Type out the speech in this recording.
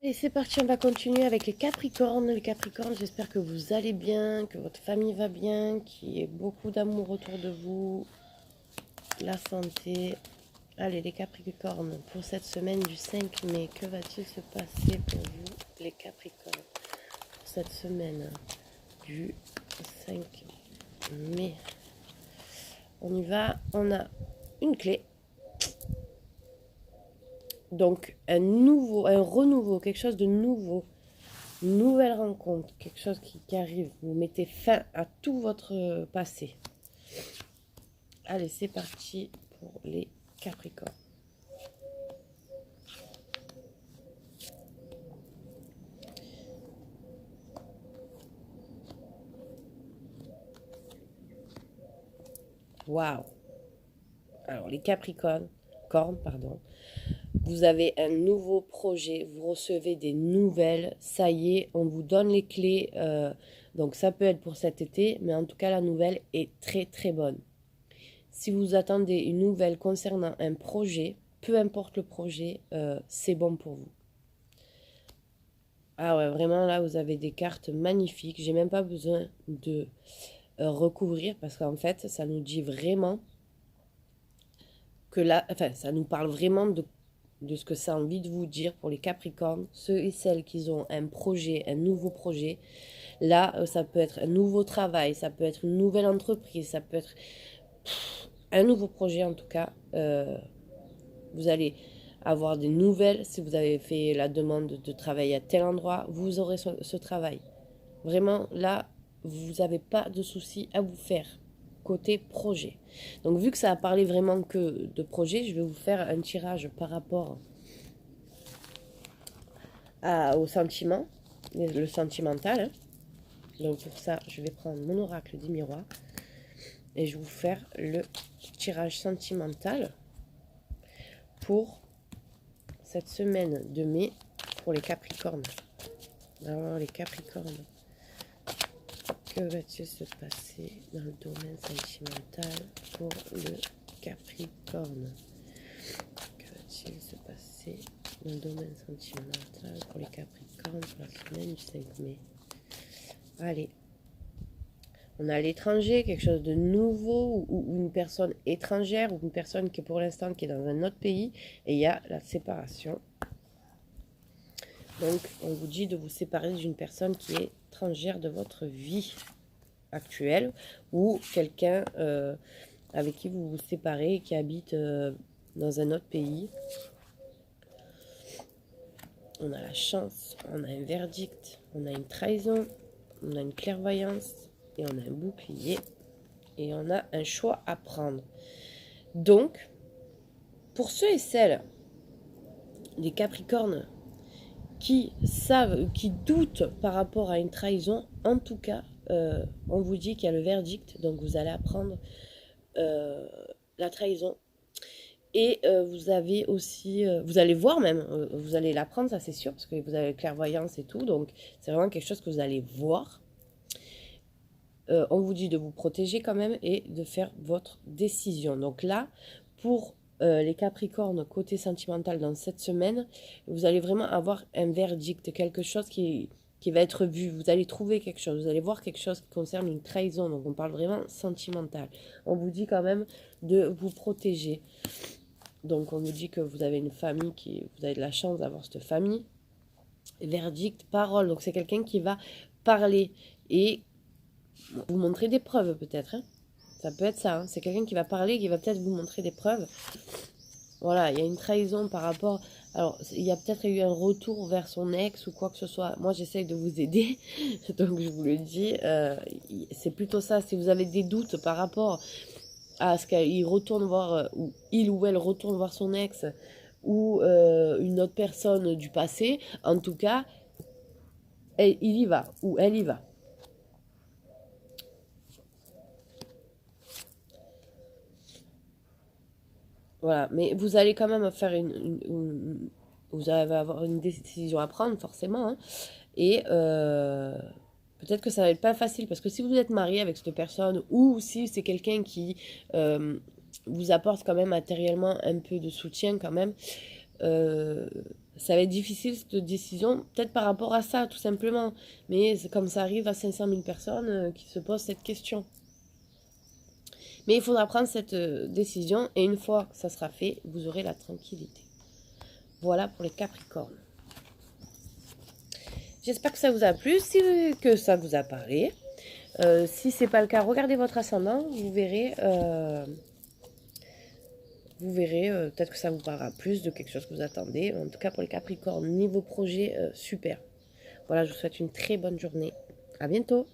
Et c'est parti, on va continuer avec les Capricornes. Les Capricornes, j'espère que vous allez bien, que votre famille va bien, qu'il y ait beaucoup d'amour autour de vous, la santé. Allez, les Capricornes, pour cette semaine du 5 mai, que va-t-il se passer pour vous, les Capricornes, pour cette semaine du 5 mai? On y va, on a une clé. Donc, un renouveau, quelque chose de nouveau. Nouvelle rencontre, quelque chose qui arrive. Vous mettez fin à tout votre passé. Allez, c'est parti pour les Capricornes. Waouh! Alors, les Capricornes, pardon. Vous avez un nouveau projet, vous recevez des nouvelles, ça y est, on vous donne les clés. Donc, ça peut être pour cet été, mais en tout cas, la nouvelle est très très bonne. Si vous attendez une nouvelle concernant un projet, peu importe le projet, c'est bon pour vous. Ah ouais, vraiment là, vous avez des cartes magnifiques. J'ai même pas besoin de recouvrir parce qu'en fait, ça nous dit vraiment que là, enfin, ça nous parle vraiment de ce que ça a envie de vous dire pour les Capricornes, ceux et celles qui ont un projet, un nouveau projet. Là, ça peut être un nouveau travail, ça peut être une nouvelle entreprise, ça peut être un nouveau projet en tout cas. Vous allez avoir des nouvelles. Si vous avez fait la demande de travailler à tel endroit, vous aurez ce travail. Vraiment, là, vous n'avez pas de soucis à vous faire côté projet. Donc, vu que ça a parlé vraiment que de projet, je vais vous faire un tirage par rapport au sentiment, le sentimental. Hein. Donc, pour ça, je vais prendre mon oracle des miroirs et je vais vous faire le tirage sentimental pour cette semaine de mai pour les Capricornes. Alors, les Capricornes, que va-t-il se passer dans le domaine sentimental pour le Capricorne? Que va-t-il se passer dans le domaine sentimental pour les Capricornes pour la semaine du 5 mai? Allez, on a l'étranger, quelque chose de nouveau, ou une personne étrangère, ou une personne qui pour l'instant qui est dans un autre pays, et il y a la séparation. Donc, on vous dit de vous séparer d'une personne qui est étrangère de votre vie actuelle ou quelqu'un avec qui vous vous séparez, qui habite dans un autre pays. On a la chance, on a un verdict, on a une trahison, on a une clairvoyance et on a un bouclier et on a un choix à prendre. Donc, pour ceux et celles, les Capricornes, qui savent, qui doutent par rapport à une trahison, en tout cas, on vous dit qu'il y a le verdict, donc vous allez apprendre la trahison. Et vous avez aussi, vous allez voir même, vous allez l'apprendre, ça c'est sûr, parce que vous avez la clairvoyance et tout, donc c'est vraiment quelque chose que vous allez voir. On vous dit de vous protéger quand même et de faire votre décision. Donc là, pour les Capricornes, côté sentimental dans cette semaine, vous allez vraiment avoir un verdict, quelque chose qui va être vu. Vous allez trouver quelque chose, vous allez voir quelque chose qui concerne une trahison. Donc on parle vraiment sentimental. On vous dit quand même de vous protéger. Donc on nous dit que vous avez une famille, vous avez de la chance d'avoir cette famille. Verdict, parole. Donc c'est quelqu'un qui va parler et vous montrer des preuves peut-être. Hein. Ça peut être ça. Hein. C'est quelqu'un qui va parler, qui va peut-être vous montrer des preuves. Voilà, il y a une trahison par rapport... Alors, il y a peut-être eu un retour vers son ex ou quoi que ce soit. Moi, j'essaye de vous aider. Donc, je vous le dis. C'est plutôt ça. Si vous avez des doutes par rapport à ce qu'il retourne voir, ou il ou elle retourne voir son ex, ou une autre personne du passé, en tout cas, il y va, ou elle y va. Voilà, mais vous allez quand même faire vous allez avoir une décision à prendre, forcément, hein, et peut-être que ça va être pas facile, parce que si vous êtes marié avec cette personne, ou si c'est quelqu'un qui vous apporte quand même matériellement un peu de soutien quand même, Ça va être difficile cette décision, peut-être par rapport à ça, tout simplement. Mais c'est comme ça arrive à 500 000 personnes qui se posent cette question. Mais il faudra prendre cette décision et une fois que ça sera fait, vous aurez la tranquillité. Voilà pour les Capricornes. J'espère que ça vous a plu, que ça vous a parlé. Si ce n'est pas le cas, regardez votre ascendant, vous verrez... peut-être que ça vous parlera plus de quelque chose que vous attendez. En tout cas, pour les Capricornes, niveau projet, super. Voilà, je vous souhaite une très bonne journée. À bientôt.